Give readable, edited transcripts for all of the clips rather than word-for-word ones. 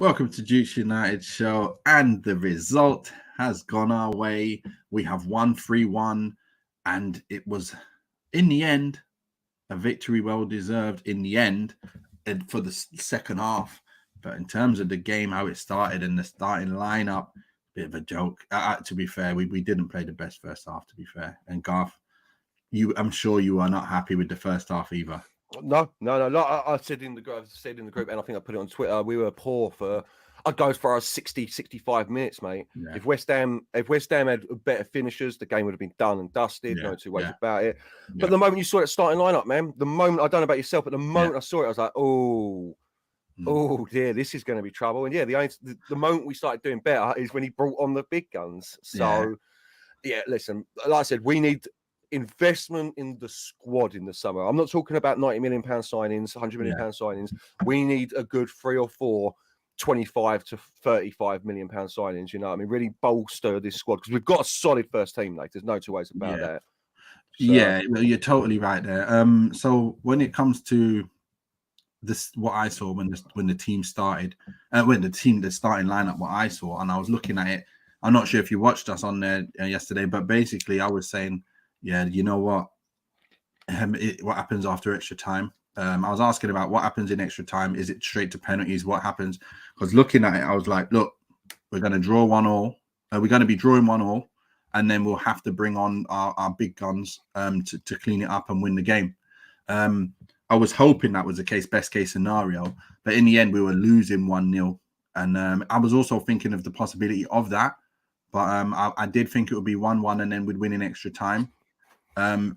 Welcome to Duke's United show, and the result has gone our way. We have won 3-1, and it was, in the end, a victory well deserved in the end and for the second half. But in terms of the game, how it started and the starting lineup, bit of a joke. To be fair, we didn't play the best first half, to be fair. And Garth, I'm sure you are not happy with the first half either. No. I said in the group, and I think I put it on Twitter. We were poor for. I'd go as far as 60, 65 minutes, mate. Yeah. If West Ham had better finishers, the game would have been done and dusted. No two ways about it. But the moment you saw that starting lineup, man, I don't know about yourself, but the moment I saw it, I was like, oh dear, this is going to be trouble. And the moment we started doing better is when he brought on the big guns. So, listen, like I said, we need investment in the squad in the summer. I'm not talking about £90 million signings, £100 million signings. We need a good 3 or 4 25 to 35 million pound signings, you know what I mean? Really bolster this squad because we've got a solid first team, like there's no two ways about that. So, yeah, you're totally right there. So when it comes to this, what I saw when the team started, the starting lineup, what I saw, and I was looking at it, I'm not sure if you watched us on there yesterday, but basically I was saying, yeah, you know what? What happens after extra time? I was asking about what happens in extra time. Is it straight to penalties? What happens? Because looking at it, I was like, look, we're going to draw 1-1. We're going to be drawing 1-1, and then we'll have to bring on our big guns to clean it up and win the game. I was hoping that was the case, best case scenario, but in the end, we were losing 1-0. And I was also thinking of the possibility of that, but I did think it would be 1-1 and then we'd win in extra time.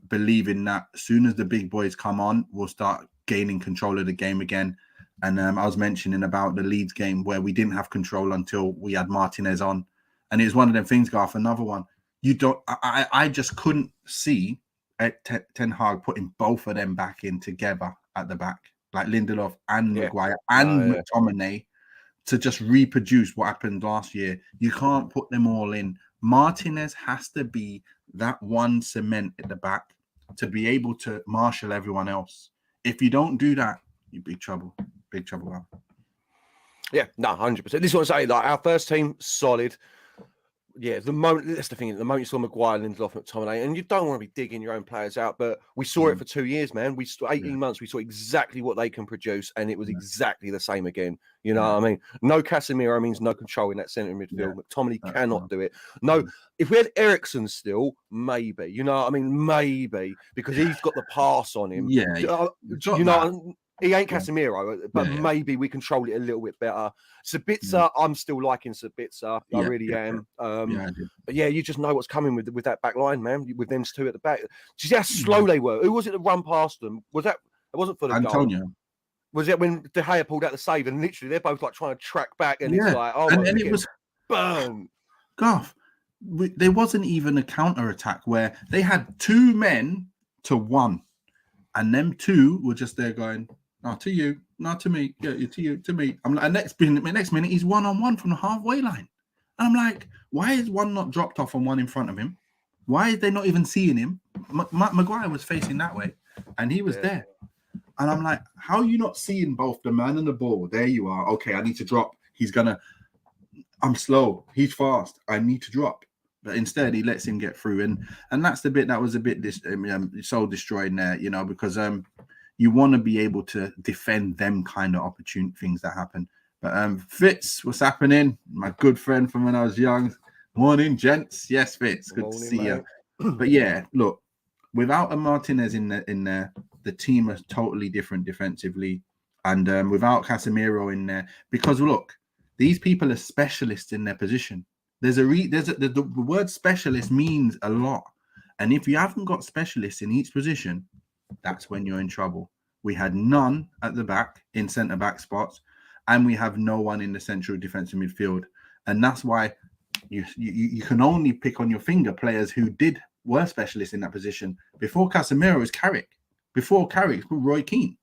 Believing that as soon as the big boys come on, we'll start gaining control of the game again. And I was mentioning about the Leeds game where we didn't have control until we had Martinez on. And it was one of them things, Garth, another one. I just couldn't see Ten Hag putting both of them back in together at the back, like Lindelof and Maguire and McTominay, to just reproduce what happened last year. You can't put them all in. Martinez has to be that one cement at the back to be able to marshal everyone else. If you don't do that, you're big trouble. Big trouble. Yeah, no, 100%. This is what I'm saying. Like our first team, solid. Yeah, that's the thing. The moment you saw Maguire, Lindelof, McTominay, and you don't want to be digging your own players out, but we saw it for 2 years, man. 18 months, we saw exactly what they can produce, and it was exactly the same again. You know what I mean? No Casemiro means no control in that centre midfield. McTominay cannot do it. No, if we had Eriksen still, maybe. You know what I mean? Maybe, because he's got the pass on him. Yeah. You know, he ain't Casemiro, but maybe we control it a little bit better. Sabitzer, I'm still liking Sabitzer. I really am. But yeah, you just know what's coming with that back line, man, with them two at the back. Do you see how slow they were? Who was it that run past them? It wasn't for the Antonio. goal. Was it when De Gea pulled out the save and literally they're both like trying to track back and it's like, and it was burn. Garth, there wasn't even a counter attack where they had 2 men to 1, and them 2 were just there going, "No, to you, not to me. Yeah, to you, to me." I'm like, next minute, he's 1-on-1 from the halfway line, and I'm like, why is one not dropped off and one in front of him? Why is they not even seeing him? Maguire was facing that way, and he was there. And I'm like, how are you not seeing both the man and the ball? There you are. Okay, I need to drop. I'm slow. He's fast. I need to drop. But instead, he lets him get through. And that's the bit that was a bit soul destroying there, you know, because you want to be able to defend them kind of opportune things that happen. But Fitz, what's happening? My good friend from when I was young. Morning, gents. Yes, Fitz. Good to see you. But yeah, look, without a Martinez in there, the team is totally different defensively, and without Casemiro in there, because look, these people are specialists in their position. The word specialist means a lot, and if you haven't got specialists in each position, that's when you're in trouble. We had none at the back in centre back spots, and we have no one in the central defensive midfield, and that's why you can only pick on your finger players who were specialists in that position. Before Casemiro is Carrick. Before Carrick, Roy Keane.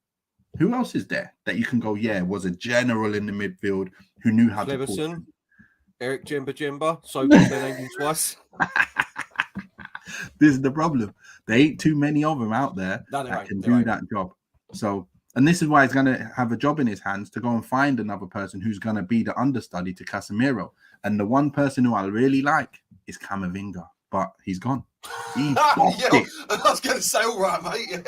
Who else is there that you can go, was a general in the midfield who knew how to pull? Eric Jemba. So good their name twice. This is the problem. There ain't too many of them out there that can do that job. So And this is why he's going to have a job in his hands to go and find another person who's going to be the understudy to Casemiro. And the one person who I really like is Camavinga, but he's gone. He's I was going to say, all right, mate.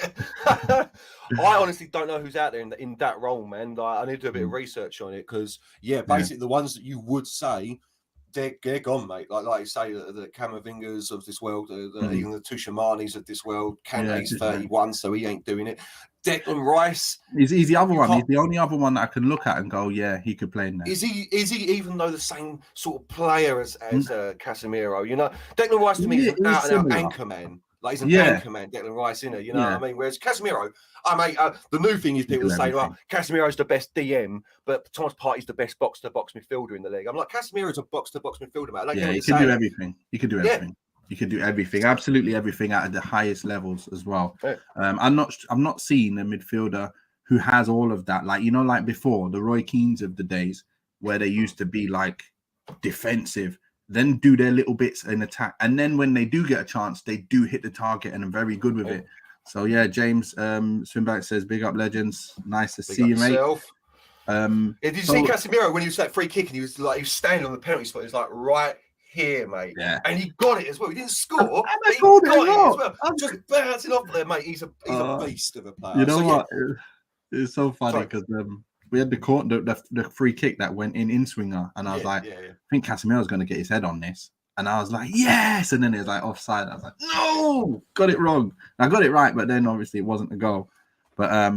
I honestly don't know who's out there in that role, man. Like, I need to do a bit of research on it because, basically the ones that you would say, they're gone, mate. Like you say, the Camavingas of this world, even the Tushamanis of this world. Kante's 31, so he ain't doing it. Declan Rice. He's the other one. He's the only other one that I can look at and go, yeah, he could play in there. Is he even though the same sort of player as Casemiro? You know, Declan Rice to me is an out-and-out anchor man. Like he's an anchor man, Declan Rice, you know what I mean? Whereas Casemiro, the new thing is people say, well, Casemiro's the best DM, but Thomas Partey's the best box-to-box midfielder in the league. I'm like, Casemiro's a box-to-box midfielder, man. He can do everything. He can do everything. You can do everything, absolutely everything at the highest levels as well. Yeah. I'm not seeing a midfielder who has all of that. Like, like before, the Roy Keanes of the days where they used to be like defensive, then do their little bits in attack. And then when they do get a chance, they do hit the target and are very good with it. So yeah, James Swinback says, big up legends. Nice to see you, mate. Did you see Casemiro when he was that free kick and he was standing on the penalty spot? He was like right here, mate. Yeah. And he got it as well. He didn't score, but he got it as well. Just bouncing off there, mate. He's a beast of a player. You know what? It's so funny because we had the free kick that went in swinger, and I was I think Casemiro's going to get his head on this. And I was like, yes! And then it was like offside. I was like, no! Got it wrong. I got it right, but then obviously it wasn't a goal. But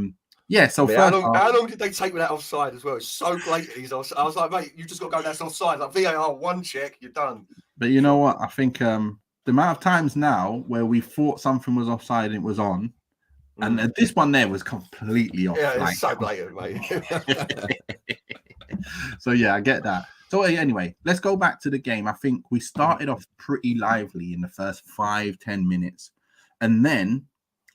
so how long did they take with that offside as well? It's so blatant. I was like, mate, you just got to go, that's offside. Like VAR, one check, you're done. But you know what? I think the amount of times now where we thought something was offside and it was on, and this one there was completely off. Yeah, it's so blatant, mate. So yeah, I get that. So anyway, let's go back to the game. I think we started off pretty lively in the first 5-10 minutes. And then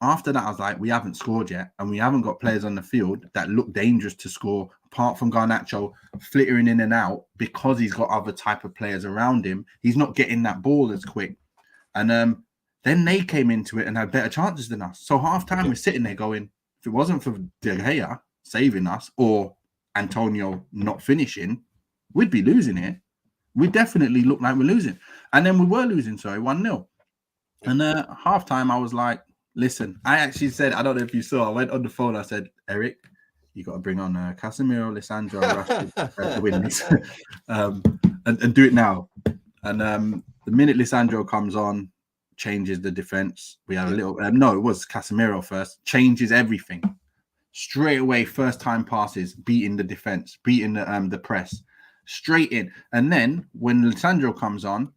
after that, I was like, we haven't scored yet. And we haven't got players on the field that look dangerous to score, apart from Garnacho flittering in and out because he's got other type of players around him. He's not getting that ball as quick. And then they came into it and had better chances than us. So half time, we're sitting there going, if it wasn't for De Gea saving us or Antonio not finishing, we'd be losing it. We definitely look like we're losing. And then we were losing, 1-0. And half time, I was like, listen, I actually said, I don't know if you saw, I went on the phone, I said, Eric, you got to bring on Casemiro, Lissandro, Rashford to win this. And do it now. And the minute Lissandro comes on, changes the defense. We have a little, it was Casemiro first, changes everything. Straight away, first time passes, beating the defense, beating the press. Straight in. And then when Lissandro comes on,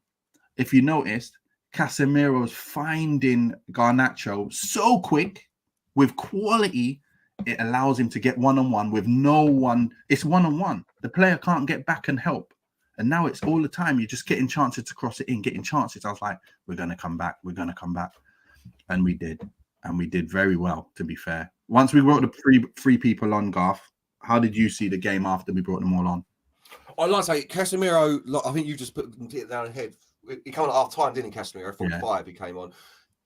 if you noticed, Casemiro's finding Garnacho so quick with quality, it allows him to get one-on-one with no one. It's one-on-one. The player can't get back and help. And now it's all the time. You're just getting chances to cross it in, getting chances. I was like, we're going to come back. We're going to come back. And we did. And we did very well, to be fair. Once we brought the three people on, Garth, how did you see the game after we brought them all on? I'd like to say, Casemiro, I think you just put it down ahead. He came on at half time, didn't he, Casemiro? 45 he came on.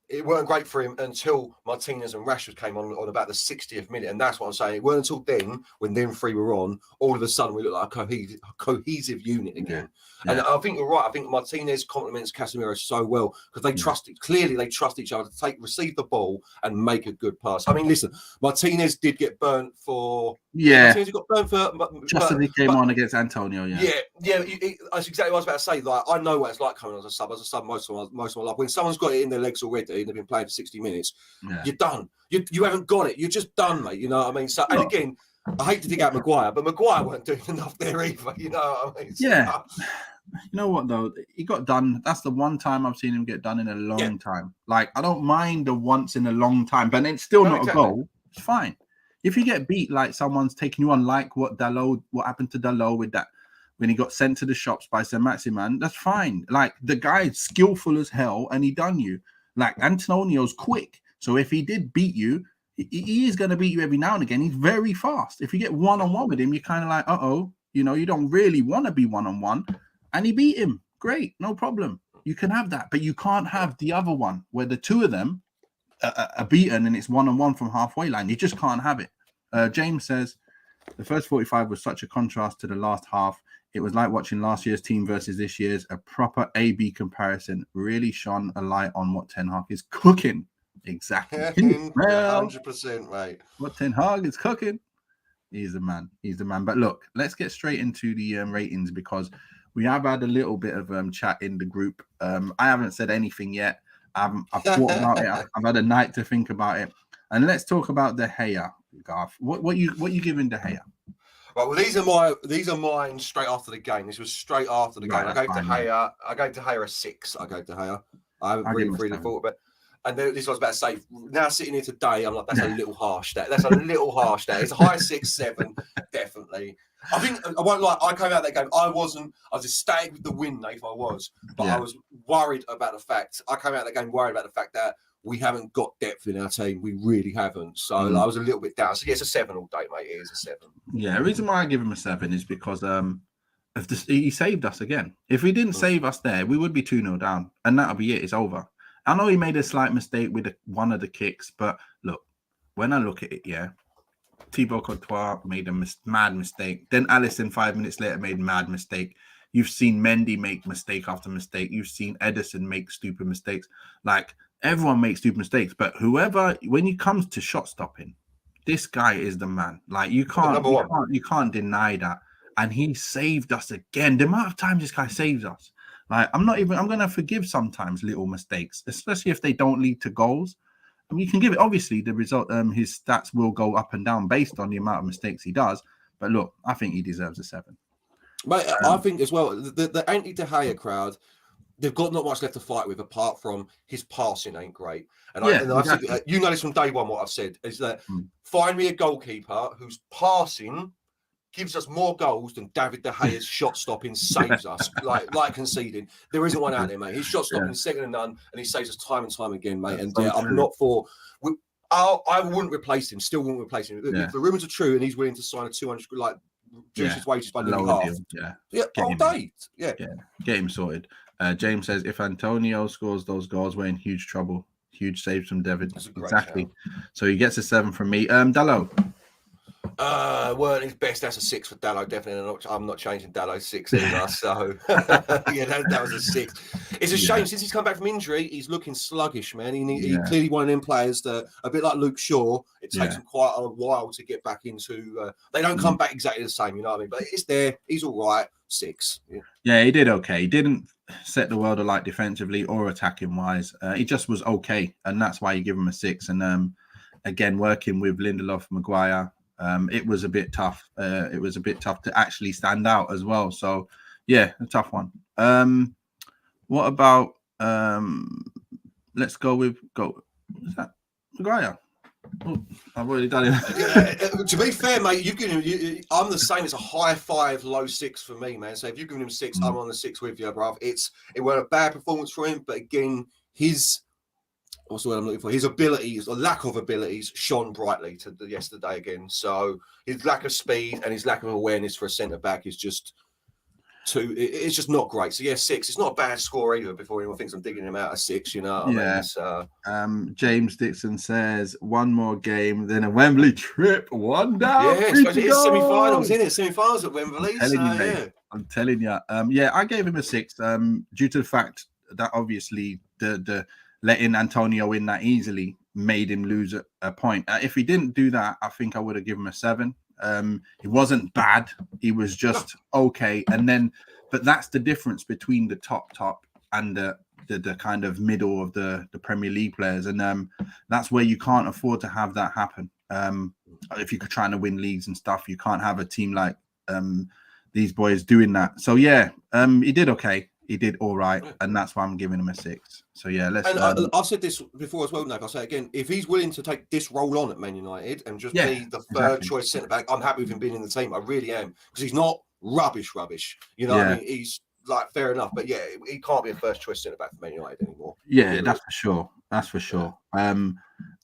It weren't great for him until Martinez and Rashford came on about the 60th minute. And that's what I'm saying. It weren't until then, when them three were on, all of a sudden we look like a cohesive unit again. Yeah. And I think you're right. I think Martinez complements Casemiro so well because they trust it. Clearly, they trust each other to receive the ball and make a good pass. I mean, listen, Martinez did get burnt for. Yeah. Martinez got burnt for. Just as he came on against Antonio. Yeah. That's exactly what I was about to say. Like, I know what it's like coming as a sub. As a sub, most of my life, when someone's got it in their legs already and they've been playing for 60 minutes, you're done. You haven't got it. You're just done, mate. You know what I mean? So, and again, I hate to dig out Maguire, but Maguire weren't doing enough there either. You know what I mean? So, you know what though? He got done. That's the one time I've seen him get done in a long time. Like, I don't mind the once in a long time, but it's still not a goal. It's fine. If you get beat like someone's taking you on, like what happened to Dalot with that when he got sent to the shops by Saint-Maximin, that's fine. Like, the guy's skillful as hell and he done you. Like, Antonio's quick. So if he did beat you, he is going to beat you every now and again. He's very fast. If you get one-on-one with him, you're kind of like, you don't really want to be one-on-one. And he beat him. Great, no problem. You can have that. But you can't have the other one where the two of them are beaten and it's one-on-one from halfway line. You just can't have it. James says the first 45 was such a contrast to the last half. It was like watching last year's team versus this year's. A proper A-B comparison really shone a light on what Ten Hag is cooking. Exactly. 100%, mate. What Ten Hag is cooking. He's the man. He's the man. But look, let's get straight into the ratings because we have had a little bit of chat in the group. I haven't said anything yet. I've thought about it. I've had a night to think about it. And let's talk about De Gea, Garth. What you giving De Gea? Right, well, these are mine straight after the game. This was straight after the game. I gave De Gea a 6. I gave De Gea. I haven't really thought about it. And then this was about to say, now sitting here today, I'm like, that's a little harsh. That's a little harsh. It's a high 6, 7, definitely. I think I won't lie. I came out of that game. I was ecstatic with the win, Nathan. I was, but I was worried about the fact. I came out of that game worried about the fact that we haven't got depth in our team. We really haven't. So I was a little bit down. So yeah, it's a 7 all day, mate. It is a 7. Yeah, the reason why I give him a 7 is because he saved us again. If he didn't save us there, we would be 2-0 down, and that'll be it. It's over. I know he made a slight mistake with one of the kicks, but look, when I look at it, Thibaut Courtois made a mad mistake. Then Alisson 5 minutes later made a mad mistake. You've seen Mendy make mistake after mistake. You've seen Ederson make stupid mistakes. Like, everyone makes stupid mistakes, but when it comes to shot stopping, this guy is the man. Like, you can't deny that. And he saved us again. The amount of times this guy saves us. Like, I'm going to forgive sometimes little mistakes, especially if they don't lead to goals. I mean, you can give it, obviously, the result, his stats will go up and down based on the amount of mistakes he does. But look, I think he deserves a 7. Mate, I think as well, the anti-De Gea crowd, they've got not much left to fight with apart from his passing ain't great. And exactly. I've said, you know this from day one, what I've said, is that find me a goalkeeper whose passing gives us more goals than David De Gea's shot stopping saves us, like conceding. There isn't one out there, mate. His shot stopping is second to none, and he saves us time and time again, mate. And I'm not for. I wouldn't replace him. Still wouldn't replace him. If the rumours are true, and he's willing to sign a 200, reduce his wages by nearly half. All day. Yeah, get him sorted. James says if Antonio scores those goals, we're in huge trouble. Huge saves from David. Exactly. Shout. So he gets a 7 from me. Dallo. Weren't his best. That's a 6 for Dallo, definitely. I'm not changing Dallo's 6 either. So that was a 6. It's a shame since he's come back from injury. He's looking sluggish, man. He clearly one of them players that, a bit like Luke Shaw, it takes him quite a while to get back into. They don't come back exactly the same, you know what I mean? But it's there. He's all right. 6. Yeah, he did okay. He didn't set the world alight defensively or attacking wise. He just was okay, and that's why you give him a 6. And again, working with Lindelof, Maguire. It was a bit tough. It was a bit tough to actually stand out as well. So, yeah, a tough one. What about? Let's go with Is that Maguire? Oh, I've already done it. To be fair, mate, you've given him. I'm the same. It's a high 5, low 6 for me, man. So if you've given him 6, I'm on the 6 with you, bruv. It wasn't a bad performance for him, but again, what's the word I'm looking for? His abilities, or lack of abilities, shone brightly yesterday again. So his lack of speed and his lack of awareness for a centre back is just it's just not great. So yeah, 6. It's not a bad score either. Before anyone thinks I'm digging him out of 6, you know what I mean? James Dixon says 1 more game, then a Wembley trip. 1 down. Yeah, it's semi-finals, isn't it? Semi-finals at Wembley. I'm telling you. I gave him a 6. Due to the fact that obviously the letting Antonio in that easily made him lose a point. If he didn't do that, I think I would have given him a 7. He wasn't bad. He was just okay. But that's the difference between the top and the kind of middle of the Premier League players. And that's where you can't afford to have that happen. If you're trying to win leagues and stuff, you can't have a team like these boys doing that. So, he did okay. He did all right, and that's why I'm giving him a 6. So let's. And I've said this before as well, Nick. I'll say it again: if he's willing to take this role on at Man United and just be the third choice centre back, I'm happy with him being in the team. I really am, because he's not rubbish. You know, what I mean, he's like fair enough, but he can't be a first choice centre back for Man United anymore. Yeah, that's for sure.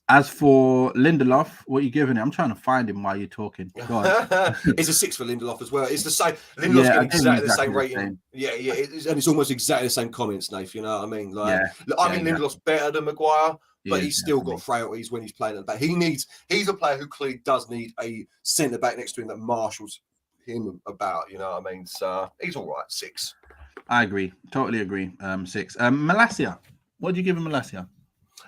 As for Lindelof, what are you giving him? I'm trying to find him while you're talking. Go on. It's a 6 for Lindelof as well. It's the same. Lindelof's getting exactly the same rating. And it's almost exactly the same comments, Nath. You know what I mean? I think Lindelof's better than Maguire, but he's still got frailties when he's playing at the back. He's a player who clearly does need a centre back next to him that marshals him about. You know what I mean? So he's all right. 6. I agree. Totally agree. 6. Malacia. What do you give him, Malacia?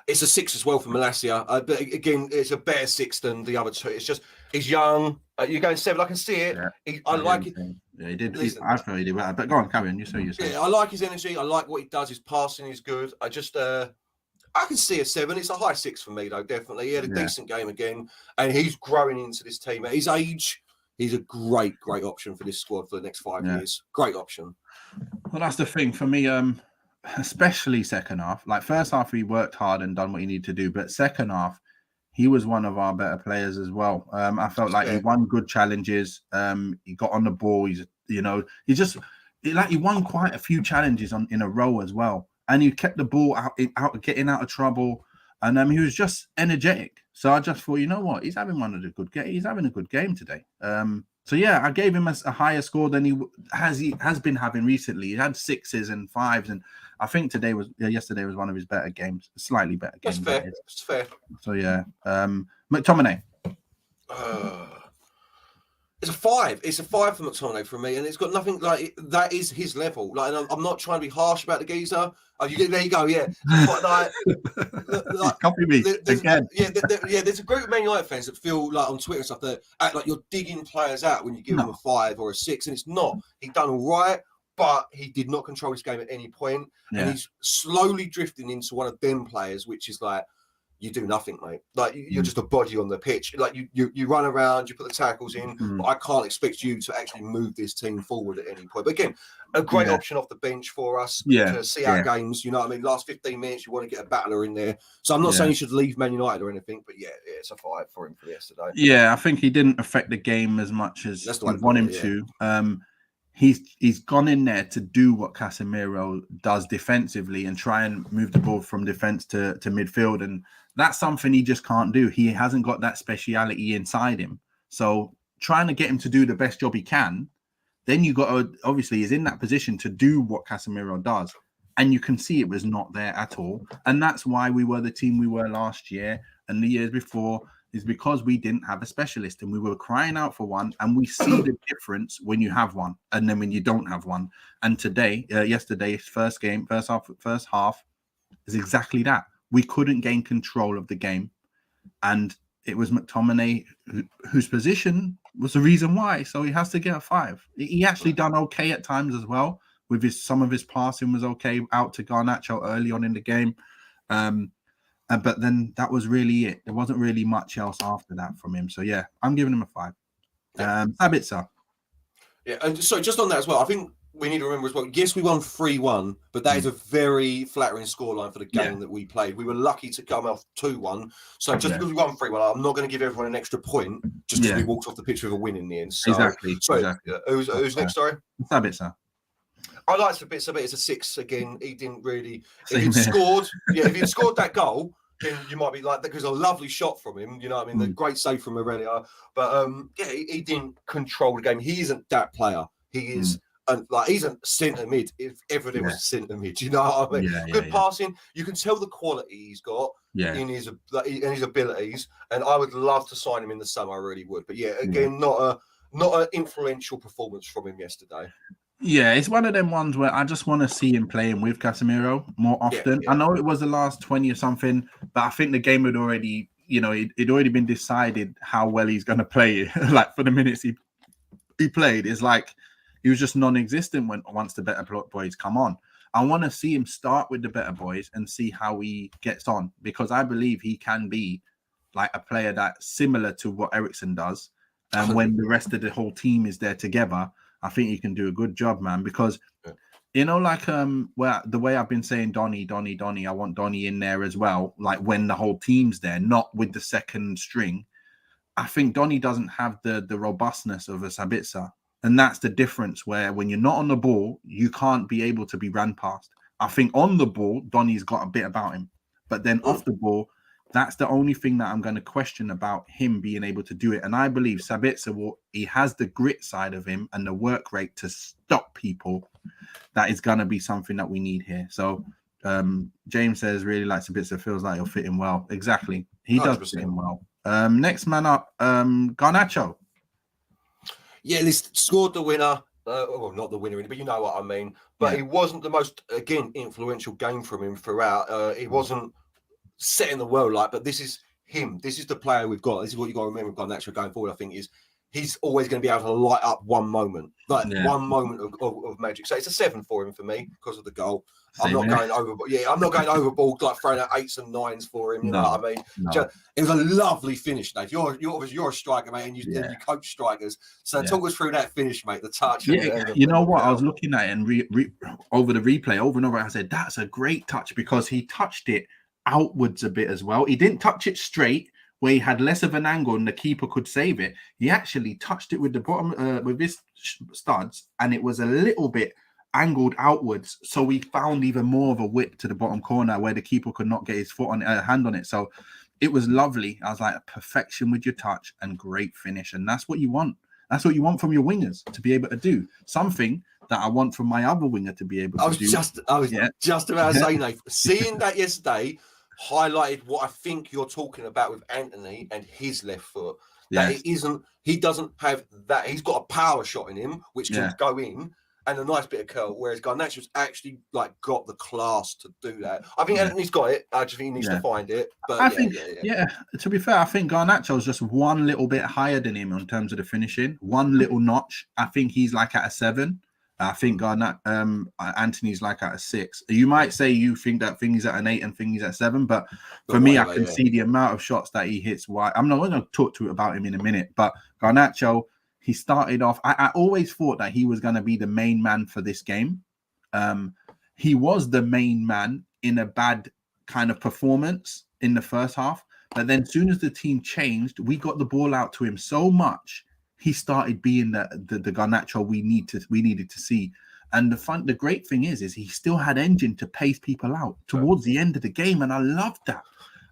It's a 6 as well for Malacia. But again, it's a better 6 than the other 2. It's just he's young. You're going 7. I can see it. Yeah. I like it. Yeah, he did. I thought he did well. But go on, carry on. You say. Yeah, I like his energy. I like what he does. His passing is good. I just I can see a 7. It's a high 6 for me, though, definitely. He had a decent game again, and he's growing into this team. At his age, he's a great option for this squad for the next 5 years. Great option. Well, that's the thing for me, especially second half. Like first half, he worked hard and done what he needed to do, but second half, he was one of our better players as well. I felt like he won good challenges. He got on the ball. He won quite a few challenges in a row as well. And he kept the ball out getting out of trouble, and he was just energetic. So I just thought, you know what, he's having a good game today. So yeah, I gave him a higher score than he has been having recently. He had 6s and 5s, and I think yesterday was one of his better games, a slightly better game. That's fair. It's fair. So yeah, McTominay. It's a 5. It's a 5 for McTominay for me, and it's got nothing like that. Is his level. Like, and I'm not trying to be harsh about the geezer. There you go. Yeah, copy me again. There's a group of Man United fans that feel like on Twitter and stuff that act like you're digging players out when you give them a 5 or a 6, and it's not. He done all right, but he did not control his game at any point, and he's slowly drifting into one of them players, which is like, you do nothing, mate. Like you're just a body on the pitch. Like you run around, you put the tackles in. But I can't expect you to actually move this team forward at any point. But again, a great option off the bench for us to see our games. You know what I mean? Last 15 minutes, you want to get a battler in there. So I'm not saying you should leave Man United or anything, but it's a 5 for him for yesterday. Yeah, I think he didn't affect the game as much as we want him to. He's gone in there to do what Casemiro does defensively and try and move the ball from defense to midfield, and that's something he just can't do. He hasn't got that speciality inside him. So trying to get him to do the best job he can, then you got to, obviously he's in that position to do what Casemiro does, and you can see it was not there at all. And that's why we were the team we were last year and the years before, is because we didn't have a specialist and we were crying out for one, and we see the difference when you have one and then when you don't have one. And yesterday's first half is exactly that. We couldn't gain control of the game, and it was McTominay whose position was the reason why. So he has to get a 5. He actually done okay at times as well. With some of his passing was okay out to Garnacho early on in the game. But then that was really it. There wasn't really much else after that from him. So yeah, I'm giving him a 5. Sabitzer. Yeah, and so just on that as well, I think we need to remember as well, yes, we won 3-1, but that is a very flattering scoreline for the game that we played. We were lucky to come off 2-1. So just because we won 3-1, I'm not going to give everyone an extra point just because we walked off the pitch with a win in the end. So, exactly. Who's next, sorry? Sabitzer. I like Sabitzer, but it's a 6 again. He didn't really... If he'd scored that goal, then you might be like, because a lovely shot from him, you know what I mean? The great save from Aurelia. But he didn't control the game. He isn't that player. He is... he's a centre mid. If ever there was a centre mid, you know what I mean? Good passing. You can tell the quality he's got in his abilities, and I would love to sign him in the summer. I really would. But again, not an influential performance from him yesterday. Yeah, it's one of them ones where I just want to see him playing with Casemiro more often. I know it was the last 20 or something, but I think the game had already, it'd already been decided how well he's going to play. Like for the minutes he played, it's like he was just non-existent once the better boys come on. I want to see him start with the better boys and see how he gets on, because I believe he can be like a player that's similar to what Eriksen does. And when the rest of the whole team is there together, I think he can do a good job, man. Because the way I've been saying Donny, I want Donny in there as well. Like when the whole team's there, not with the second string. I think Donny doesn't have the robustness of a Sabitzer. And that's the difference, where when you're not on the ball, you can't be able to be ran past. I think on the ball, Donny's got a bit about him. But then off the ball, that's the only thing that I'm going to question about him being able to do it. And I believe Sabitzer, he has the grit side of him and the work rate to stop people. That is going to be something that we need here. So James says really likes a bit, so feels like he'll fit in well. Exactly, he does 100%. fit in well. Next man up, Garnacho. Yeah, he scored the winner. Well, not the winner, but you know what I mean. But it wasn't the most, again, influential game from him throughout. He wasn't setting the world light, but this is him. This is the player we've got. This is what you got to remember with Garnacho going forward, I think, is he's always going to be able to light up one moment, one moment of magic. So it's a 7 for him for me because of the goal. I'm not going overboard. Yeah, I'm not going overboard, like throwing out 8s and 9s for him. You know what I mean? No. It was a lovely finish, Dave. You're a striker, mate, and you coach strikers. So talk us through that finish, mate. The touch. Yeah, you know what? I was looking at it and over the replay over and over. I said that's a great touch because he touched it outwards a bit as well. He didn't touch it straight, where he had less of an angle and the keeper could save it. He actually touched it with the bottom, with his studs, and it was a little bit angled outwards. So we found even more of a whip to the bottom corner where the keeper could not get his hand on it. So it was lovely. I was like, perfection with your touch and great finish. And that's what you want. That's what you want from your wingers to be able to do. Something that I want from my other winger to be able to do. I was just about to say, Nathan, seeing that yesterday highlighted what I think you're talking about with Anthony and his left foot. That he doesn't have that. He's got a power shot in him, which can go in, and a nice bit of curl, whereas Garnacho's actually got the class to do that. I think Anthony's got it. I just think he needs to find it. But I think, to be fair, I think Garnacho's just one little bit higher than him in terms of the finishing. One little notch. I think he's like at a 7. I think Anthony's like at a 6. You might say you think that Thingy's at an 8 and Thingy's at 7, but for me, I can see the amount of shots that he hits. I'm not going to talk to it about him in a minute, but Garnacho, he started off. I always thought that he was going to be the main man for this game. He was the main man in a bad kind of performance in the first half, but then as soon as the team changed, we got the ball out to him so much. He started being the Garnacho we needed to see. And the great thing is he still had engine to pace people out towards the end of the game, and I loved that.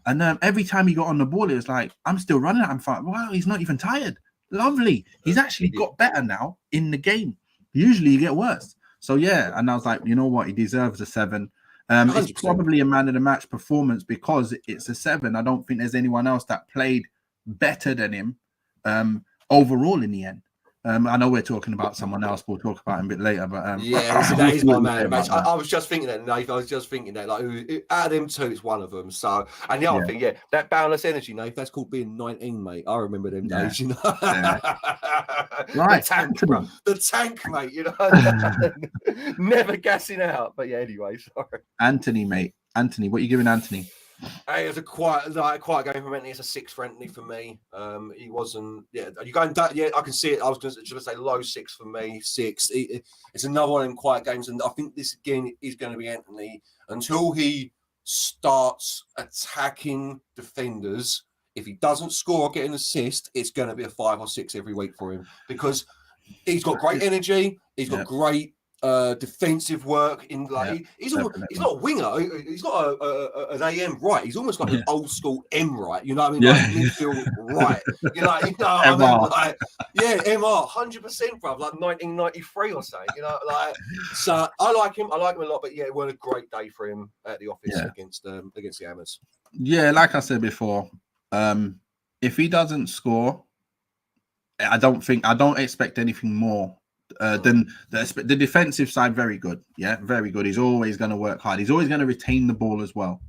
And every time he got on the ball, it was like, I'm still running. I'm fine. Wow, he's not even tired. Lovely. He's actually got better now in the game. Usually you get worse. So and I was like, you know what? He deserves a 7. It's probably a man of the match performance because it's a 7. I don't think there's anyone else that played better than him overall in the end. I know we're talking about someone else. We'll talk about him a bit later. But that is my man. I was just thinking that, Nate. I was just thinking that, like, out of them two, it's one of them. So, and the other thing, that boundless energy, Nate. That's called being 19, mate. I remember them days, you know. Right, the tank, mate. You know, never gassing out. But anyway, sorry. Anthony, mate. Anthony, what are you giving Anthony? It was a quiet game for Anthony. It's a 6 for Anthony for me. He wasn't. Are you going that? Yeah, I can see it. I was going to say low 6 for me. 6. It's another one of them quiet games, and I think this again is going to be Anthony until he starts attacking defenders. If he doesn't score or get an assist, it's going to be a 5 or 6 every week for him because he's got great energy. He's got great defensive work in he's not a winger, he's not an AM right, he's almost like an old school M right, you know what I mean? Like midfield right, MR 100%, bro, like 1993 or something, you know, like. So I like him a lot, but it was a great day for him at the office against the Hammers. Like I said before, if he doesn't score, I don't expect anything more. Then the defensive side, very good. Very good. He's always going to work hard. He's always going to retain the ball as well.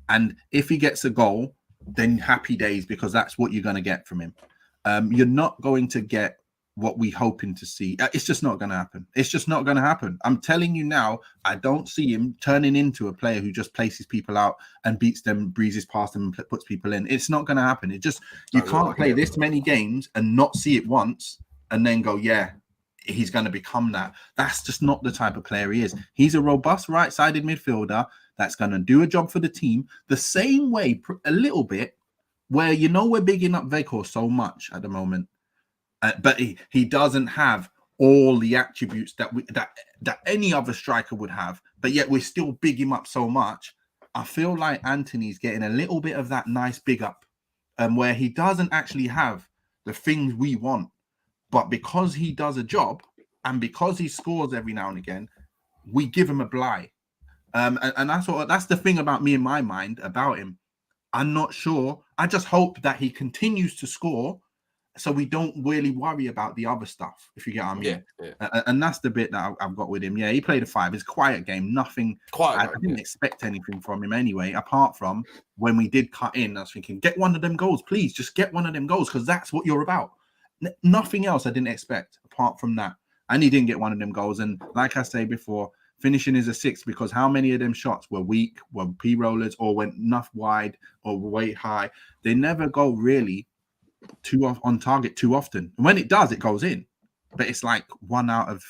And if he gets a goal, then happy days, because that's what you're going to get from him. You're not going to get what we're hoping to see. It's just not going to happen. It's just not going to happen. I'm telling you now, I don't see him turning into a player who just places people out and beats them, breezes past them and puts people in. It's not going to happen. You can't play this many games and not see it once and then go, he's going to become that. That's just not the type of player he is. He's a robust right-sided midfielder that's going to do a job for the team the same way, a little bit, where, we're bigging up Veko so much at the moment, but he doesn't have all the attributes that any other striker would have, but yet we're still big him up so much. I feel like Anthony's getting a little bit of that nice big up, where he doesn't actually have the things we want. But because he does a job and because he scores every now and again, we give him a bly. And that's the thing about me in my mind about him. I'm not sure. I just hope that he continues to score, so we don't really worry about the other stuff. If you get what I mean. Yeah. And that's the bit that I've got with him. Yeah, he played a 5. It's a quiet game. Nothing. I didn't expect anything from him anyway, apart from when we did cut in. I was thinking, get one of them goals, please. Just get one of them goals, because that's what you're about. Nothing else I didn't expect apart from that. And he didn't get one of them goals. And like I say before, finishing is a 6, because how many of them shots were weak, were P-rollers, or went enough wide or way high? They never go really on target too often. And when it does, it goes in. But it's like 1 out of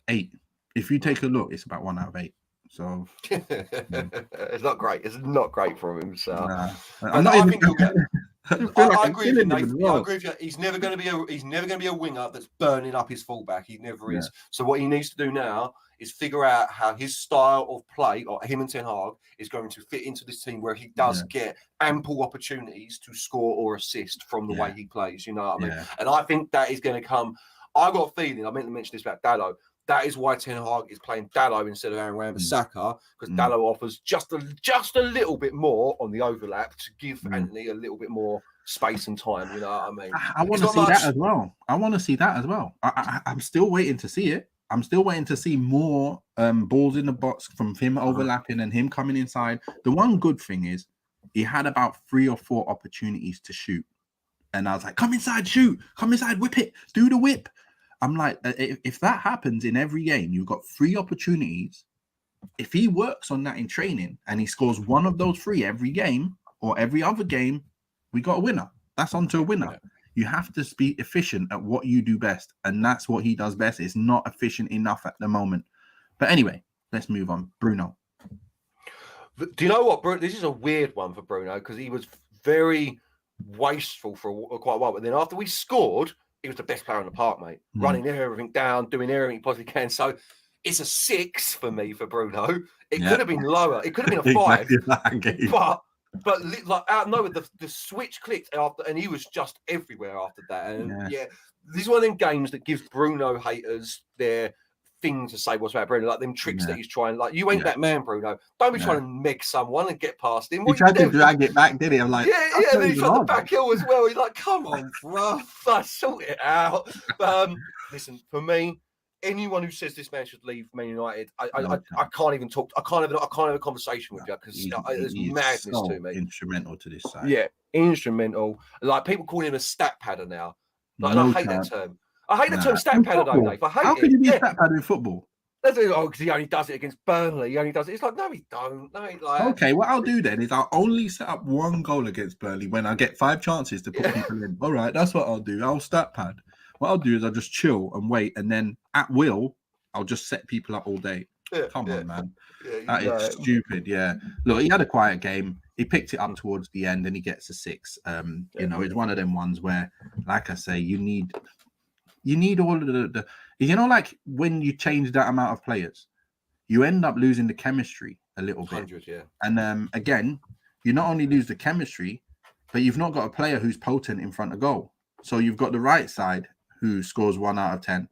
8. If you take a look, it's about 1 out of 8. So it's not great. It's not great for him. So I think he'll get. I agree with you, Nathan. Well. I agree with you. He's never going to be a winger that's burning up his fullback. He never is. So what he needs to do now is figure out how his style of play, or him and Ten Hag, is going to fit into this team where he does get ample opportunities to score or assist from the way he plays. You know what I mean? And I think that is going to come. I got a feeling. I meant to mention this about Dalot. That is why Ten Hag is playing Dalot instead of Aaron Wan-Bissaka, because Dalot offers just a little bit more on the overlap to give Anthony a little bit more space and time. You know what I mean? I want to see that as well. I'm still waiting to see it. I'm still waiting to see more balls in the box from him overlapping and him coming inside. The one good thing is he had about 3 or 4 opportunities to shoot. And I was like, come inside, shoot. Come inside, whip it. Do the whip. I'm like, if that happens in every game, you've got 3 opportunities. If he works on that in training and he scores one of those 3 every game or every other game, we got a winner. That's on to a winner. Yeah. You have to be efficient at what you do best. And that's what he does best. It's not efficient enough at the moment. But anyway, let's move on. Bruno. Do you know what, Bruno? This is a weird one for Bruno, because he was very wasteful for quite a while. But then after we scored, he was the best player on the park, mate. Running everything down, doing everything he possibly can. So it's a 6 for me for Bruno. It could have been lower. It could have been a 5. Exactly. But like out of nowhere, the switch clicked after, and he was just everywhere after that. And this is one of them games that gives Bruno haters their thing to say what's about Bruno, like them tricks that he's trying. Like, you ain't that man, Bruno. Don't be trying to meg someone and get past him. He tried to drag it back, did he? I'm like, and then he shot the back heel as well. He's like, come on, bro, sort it out. But listen, for me, anyone who says this man should leave Man United, I can't even talk. I can't have a conversation with you, because it's madness to me. Instrumental to this side. Yeah, instrumental. Like, people call him a stat padder now. Like, and I hate that term. I hate the term stat padder though, Dave. I hate How can you be a stat padder in football? Because he only does it against Burnley. He only does it. It's like, no, he don't. No, like... Okay, what I'll do then is I'll only set up 1 goal against Burnley when I get 5 chances to put people in. All right, that's what I'll do. I'll stat pad. What I'll do is I'll just chill and wait, and then at will, I'll just set people up all day. Come on, man. That is stupid. Yeah. Look, he had a quiet game. He picked it up towards the end, and he gets a 6. You know, it's one of them ones where, like I say, you need all of the like when you change that amount of players, you end up losing the chemistry a little bit. And again, you not only lose the chemistry, but you've not got a player who's potent in front of goal. So you've got the right side who scores 1 out of 10.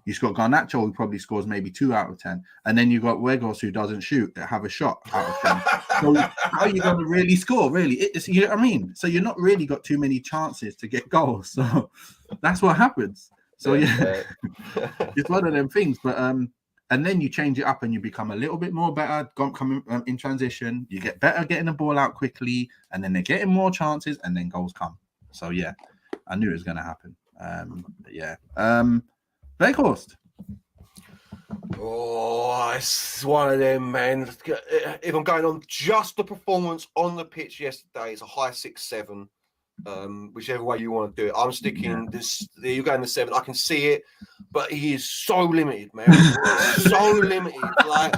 You've got Garnacho who probably scores maybe 2 out of 10. And then you've got Weghorst who doesn't shoot, have a shot out of 10. So how are you going to really score, really? You know what I mean? So you're not really got too many chances to get goals. So that's what happens. So it's one of them things. But and then you change it up and you become a little bit more better coming in transition. You get better getting the ball out quickly, and then they're getting more chances, and then goals come. So yeah, I knew it was going to happen. Weghorst. Oh, it's one of them, man. If I'm going on just the performance on the pitch yesterday, it's a high 6-7. Whichever way you want to do it. I'm sticking this. You go in the 7. I can see it, but he is so limited, man. So limited. Like,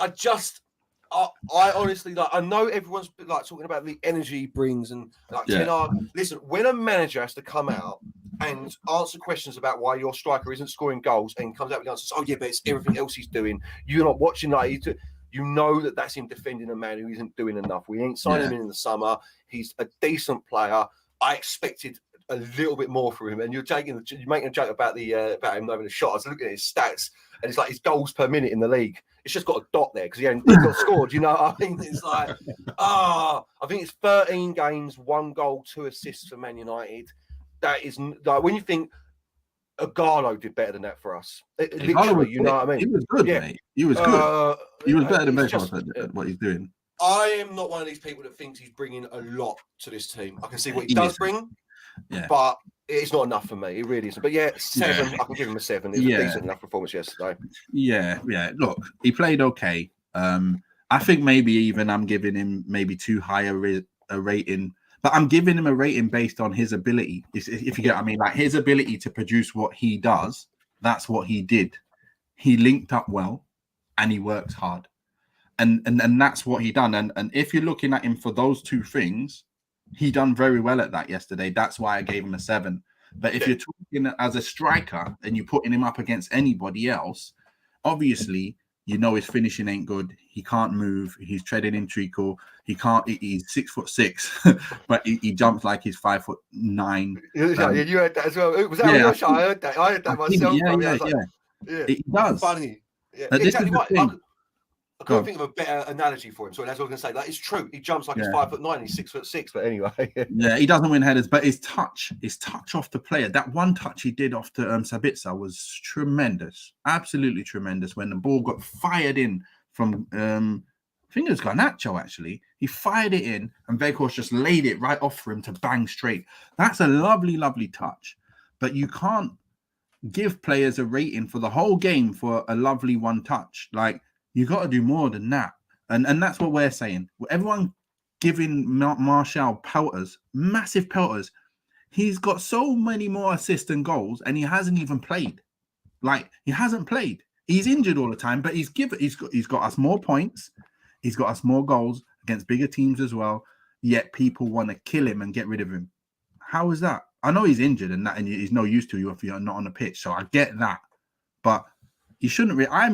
I honestly, like, I know everyone's like talking about the energy he brings and like Ten Hag. Listen, when a manager has to come out and answer questions about why your striker isn't scoring goals and comes out with the answers, oh yeah, but it's everything else he's doing. You're not watching like you know that's him defending a man who isn't doing enough. We ain't signing him in the summer. He's a decent player. I expected a little bit more from him. And you're making a joke about him having a shot. I was looking at his stats, and it's like his goals per minute in the league it's just got a dot there because he got scored. You know what I mean? It's like, I think it's 13 games, 1 goal, 2 assists for Man United. That is like when you think Garnacho did better than that for us. Literally, you know what I mean? He was good, mate. He was good. He was better than Weghorst at what he's doing. I am not one of these people that thinks he's bringing a lot to this team. I can see what he does bring, but it's not enough for me. It really isn't. But 7. I can give him a 7. It was a decent enough performance yesterday. Yeah. Look, he played okay. I think maybe even I'm giving him maybe too high a rating, but I'm giving him a rating based on his ability. If you get what I mean, like his ability to produce what he does, that's what he did. He linked up well and he works hard. And that's what he done. And if you're looking at him for those 2 things, he done very well at that yesterday. That's why I gave him a 7. But if you're talking as a striker and you're putting him up against anybody else, obviously, you know his finishing ain't good. He can't move. He's treading in treacle. He can't. He's 6'6", but he jumps like he's 5'9". You heard that as well. Was that on your show? I heard that. I heard that myself. Yeah. He does. Funny. Yeah, exactly this is the thing. I can't think of a better analogy for him. So that's what I was going to say. Like, it's true. He jumps like he's 5'9". He's 6'6". But anyway, he doesn't win headers, but his touch off the player. That one touch he did off to Sabitzer was tremendous, absolutely tremendous. When the ball got fired in from, I think it was Garnacho actually. He fired it in, and Weghorst just laid it right off for him to bang straight. That's a lovely, lovely touch. But you can't give players a rating for the whole game for a lovely one touch. Like, you got to do more than that. And that's what we're saying. Everyone giving Martial pelters, massive pelters. He's got so many more assists and goals, and he hasn't even played. Like, he hasn't played. He's injured all the time, but he's got us more points. He's got us more goals against bigger teams as well. Yet people want to kill him and get rid of him. How is that? I know he's injured and he's no use to you if you're not on the pitch. So I get that. But he shouldn't. I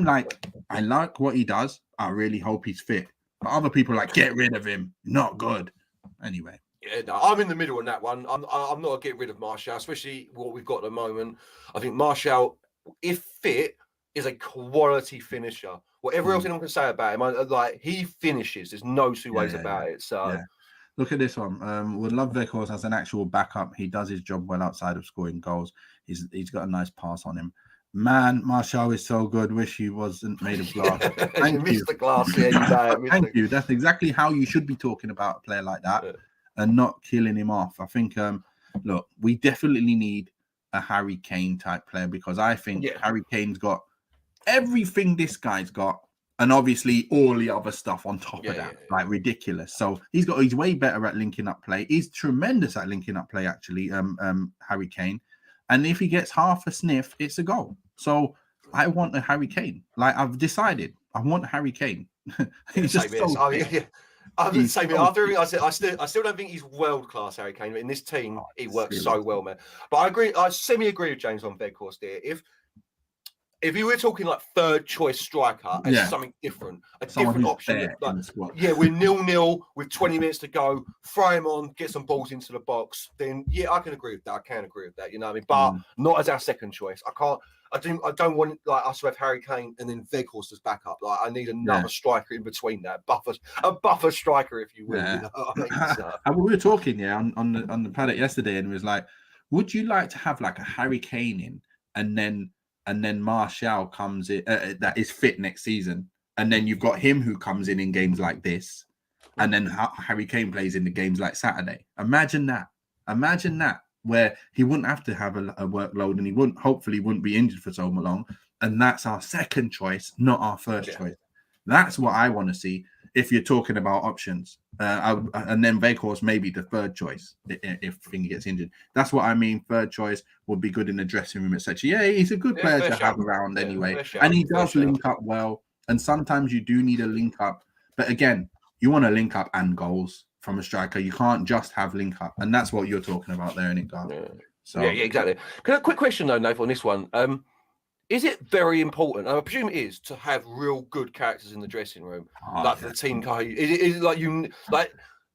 like what he does. I really hope he's fit. But other people are like, get rid of him. Not good. Anyway. Yeah, no, I'm in the middle on that one. I'm not a get rid of Martial, especially what we've got at the moment. I think Martial, if fit, is a quality finisher. Whatever else anyone can say about him, like, he finishes. There's no 2 ways about it. So. Look at this one. Would love Weghorst as an actual backup. He does his job well outside of scoring goals. He's got a nice pass on him. Man, Martial is so good. Wish he wasn't made of glass. Thank you. The glass, Thank you. That's exactly how you should be talking about a player like that and not killing him off. I think, look, we definitely need a Harry Kane type player because I think Harry Kane's got everything this guy's got. And obviously all the other stuff on top of that, like ridiculous. So he's way better at linking up play. He's tremendous at linking up play, actually, Harry Kane. And if he gets half a sniff, it's a goal. So I want a Harry Kane. Like, I've decided, I want Harry Kane. He's just I'm the same. After everything I said, I still don't think he's world class, Harry Kane. But in this team, he works so well, man. But I agree. I semi-agree with James on Weghorst here. If you were talking like 3rd choice striker and something different, different option. Like, we're 0-0 with 20 minutes to go. Throw him on, get some balls into the box. Then I can agree with that. I can agree with that. You know what I mean? But not as our 2nd choice. I don't want like us to have Harry Kane and then Weghorst as backup. Like, I need another striker in between that. A buffer striker, if you will. You know what I mean? So. We were talking on the paddock yesterday, and it was like, would you like to have like a Harry Kane in and then Martial comes in that is fit next season, and then you've got him who comes in games like this, and then Harry Kane plays in the games like Saturday. Imagine that, where he wouldn't have to have a workload, and he hopefully wouldn't be injured for so long, and that's our 2nd choice, not our 1st choice. That's what I want to see. If you're talking about options, and then Weghorst maybe the 3rd choice if he gets injured. That's what I mean. 3rd choice would be good in the dressing room, etc. Yeah, he's a good player to have around anyway, and he does link up well. And sometimes you do need a link up, but again, you want to link up and goals from a striker. You can't just have link up, and that's what you're talking about there, isn't it, Gar? So exactly. Quick question though, Nathan, on this one. Is it very important? I presume it is to have real good characters in the dressing room, like the team guy. Is it like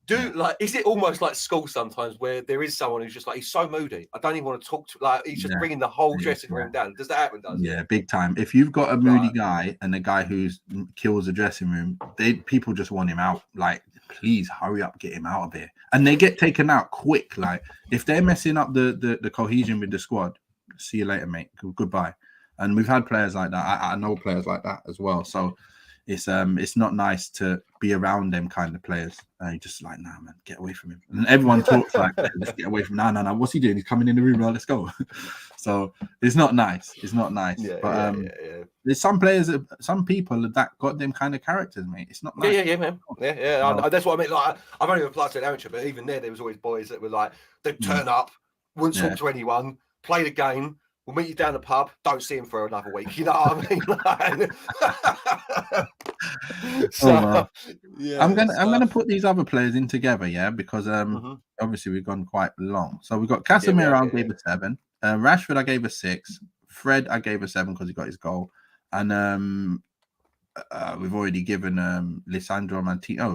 Is it almost like school sometimes where there is someone who's just like, he's so moody, I don't even want to talk to, like, he's just bringing the whole dressing room down? Does that happen? Yeah, big time. If you've got a moody guy and a guy who kills the dressing room, people just want him out. Like, please hurry up, get him out of here. And they get taken out quick. Like, if they're messing up the cohesion with the squad, see you later, mate. Goodbye. And we've had players like that. I know players like that as well. So it's not nice to be around them kind of players. You're just like, nah, man, get away from him. And everyone talks like, let's get away from him. No. What's he doing? He's coming in the room. Well, let's go. So it's not nice. It's not nice. There's some players, some people that got them kind of characters, mate. It's not nice. Yeah, man. Yeah. That's what I mean. Like, I've only applied to an amateur, but even there was always boys that were like, they'd turn up, wouldn't talk to anyone, play the game. We'll meet you down the pub. Don't see him for another week. You know what I mean? I'm gonna put these other players in together, because obviously we've gone quite long. So we've got Casemiro. I gave a 7. Rashford, I gave a 6. Fred, I gave a 7 because he got his goal, and we've already given Lisandro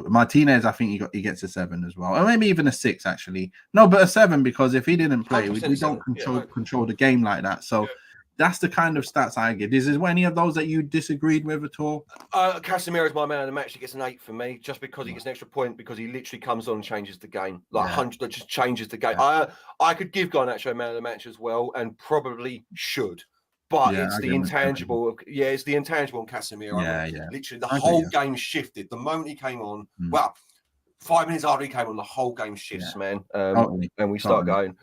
Martinez. I think he gets a 7 as well, or maybe even a 6 actually. No, but a 7 because if he didn't play, we don't control the game like that. So that's the kind of stats I give. Is there any of those that you disagreed with at all? Casemiro is my man of the match. He gets an 8 for me, just because he gets an extra point because he literally comes on and changes the game. Like 100, just changes the game. I could give Garnacho man of the match as well, and probably should. But it's the intangible. It's the intangible on Casemiro. Literally, the whole game shifted. The moment he came on, 5 minutes after he came on, the whole game shifts, man. And we start going.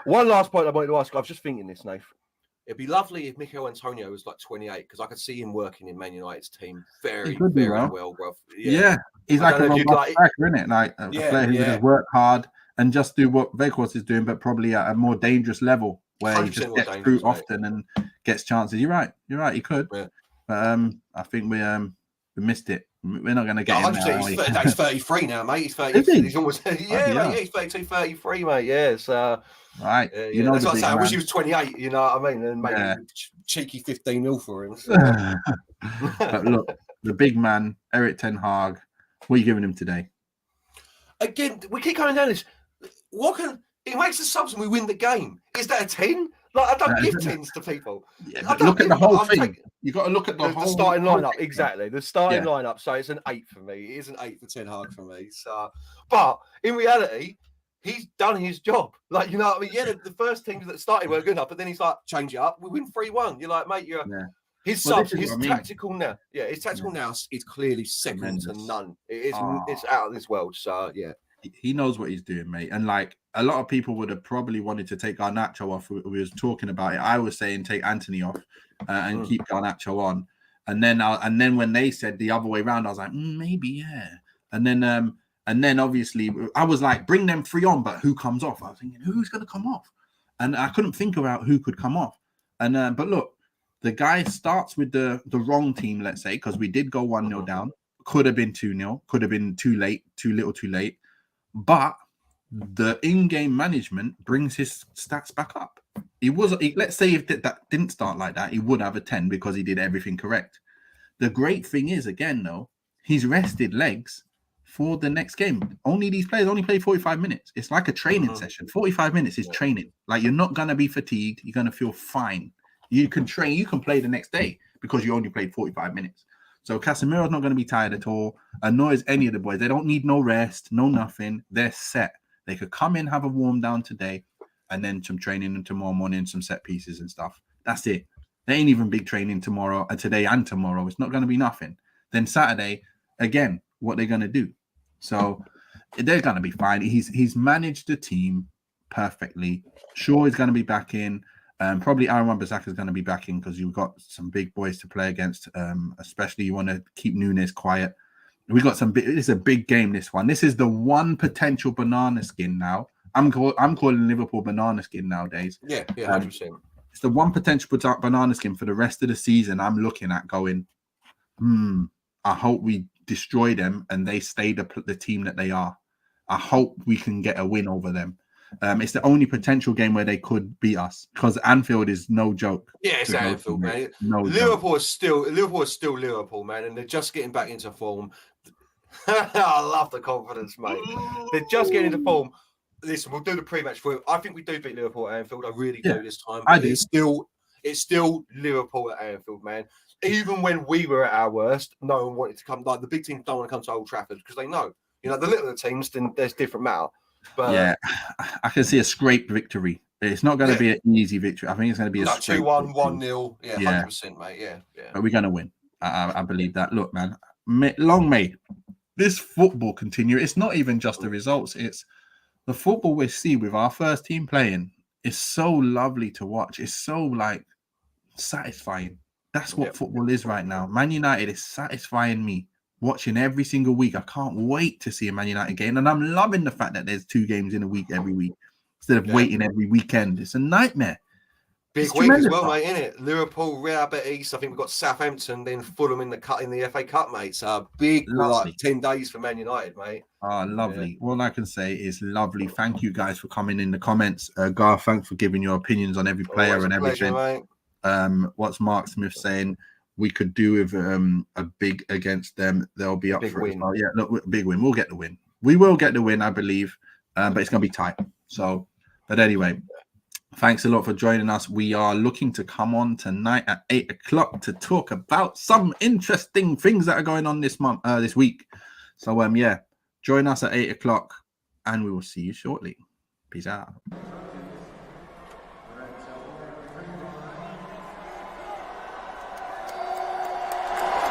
One last point I wanted to ask. I was just thinking this, Nathan. It'd be lovely if Mikel Antonio was like 28, because I could see him working in Man United's team very well, bro. Yeah, he's like a robust striker, isn't it? Like a player who just work hard and just do what Weghorst is doing, but probably at a more dangerous level, where he just gets through often and gets chances. You're right. He could. Yeah. But I think we missed it. We're not going to get him now. He's 33 now, mate. He's 30. He's almost mate, he's 32, 33, mate. Yeah, right. That's what I say. I wish he was 28. You know what I mean? And maybe cheeky 15 mil for him. So. But look, the big man, Erik ten Hag. What are you giving him today? Again, we keep coming down this. He makes the subs and we win the game. Is that a 10? Like, I don't give 10s to people. Yeah, look at the whole thing. You got to look at the whole starting lineup. Exactly, the starting lineup. So it's an 8 for me. It is an 8 for Ten Hag for me. So, but in reality, he's done his job. Like, you know what I mean? Yeah, the first teams that started weren't good enough, but then he's like, change it up. We win 3-1. You're like, mate, his subs, his tactical now. Yeah, his tactical now is clearly second to none. It's out of this world. So yeah. He knows what he's doing, mate. And like a lot of people would have probably wanted to take Garnacho off. We was talking about it. I was saying take Anthony off and keep Garnacho on. And then when they said the other way around, I was like, maybe yeah. And then obviously I was like, bring them 3 on, but who comes off? I was thinking, who's going to come off? And I couldn't think about who could come off. And but look, the guy starts with the wrong team, let's say, because we did go 1-0 down. Could have been 2-0. Could have been too late, too little, too late. But the in-game management brings his stats back up. Let's say if that didn't start like that, he would have a 10 because he did everything correct. The great thing is, again, though, he's rested legs for the next game. These players only play 45 minutes. It's like a training session. 45 minutes is training. Like, you're not going to be fatigued. You're going to feel fine. You can train. You can play the next day because you only played 45 minutes. So Casemiro's not going to be tired at all, and nor is any of the boys. They don't need no rest, no nothing. They're set. They could come in, have a warm down today, and then some training and tomorrow morning, some set pieces and stuff. That's it. There ain't even big training tomorrow, today and tomorrow. It's not going to be nothing. Then Saturday, again, what they're going to do. So they're going to be fine. He's managed the team perfectly. Shaw is going to be back in. Probably Aaron Wan-Bissaka is going to be back in because you've got some big boys to play against. Especially you want to keep Nunes quiet. We got some. It's a big game. This one. This is the one potential banana skin now. I'm calling Liverpool banana skin nowadays. Yeah, 100%. It's the one potential banana skin for the rest of the season. I'm looking at going. I hope we destroy them and they stay the team that they are. I hope we can get a win over them. It's the only potential game where they could beat us because Anfield is no joke. Yeah, it's Anfield, man. No Liverpool is still Liverpool, man, and they're just getting back into form. I love the confidence, mate. They're just getting into form. Listen, we'll do the pre-match for you. I think we do beat Liverpool at Anfield. I really do this time. I do. It's still Liverpool at Anfield, man. Even when we were at our worst, no one wanted to come. Like the big teams don't want to come to Old Trafford because they know, the littler teams, then there's different matter. But yeah, I can see a scraped victory. It's not going to be an easy victory. I think it's going to be a 2-1, 1-0. Yeah, 100%, mate. Yeah. But we're going to win. I believe that. Look, man, long may this football continue. It's not even just the results. It's the football we see with our first team playing is so lovely to watch. It's so satisfying. That's what football is right now. Man United is satisfying me watching every single week. I can't wait to see a Man United game. And I'm loving the fact that there's 2 games in a week every week instead of waiting every weekend. It's a nightmare. Big week as well, mate, isn't it? Liverpool, Real Betis. I think we've got Southampton, then Fulham in the FA Cup, mate. So big, 10 days for Man United, mate. Oh, lovely. Yeah. All I can say is lovely. Thank you guys for coming in the comments. Gar, thanks for giving your opinions on every player and everything. Pleasure, mate. What's Mark Smith saying? We could do with a big against them. They'll be up for it. Well. Yeah, look, big win. We'll get the win. We will get the win, I believe. But it's going to be tight. So, but anyway, thanks a lot for joining us. We are looking to come on tonight at 8 o'clock to talk about some interesting things that are going on this week. So, join us at 8 o'clock and we will see you shortly. Peace out.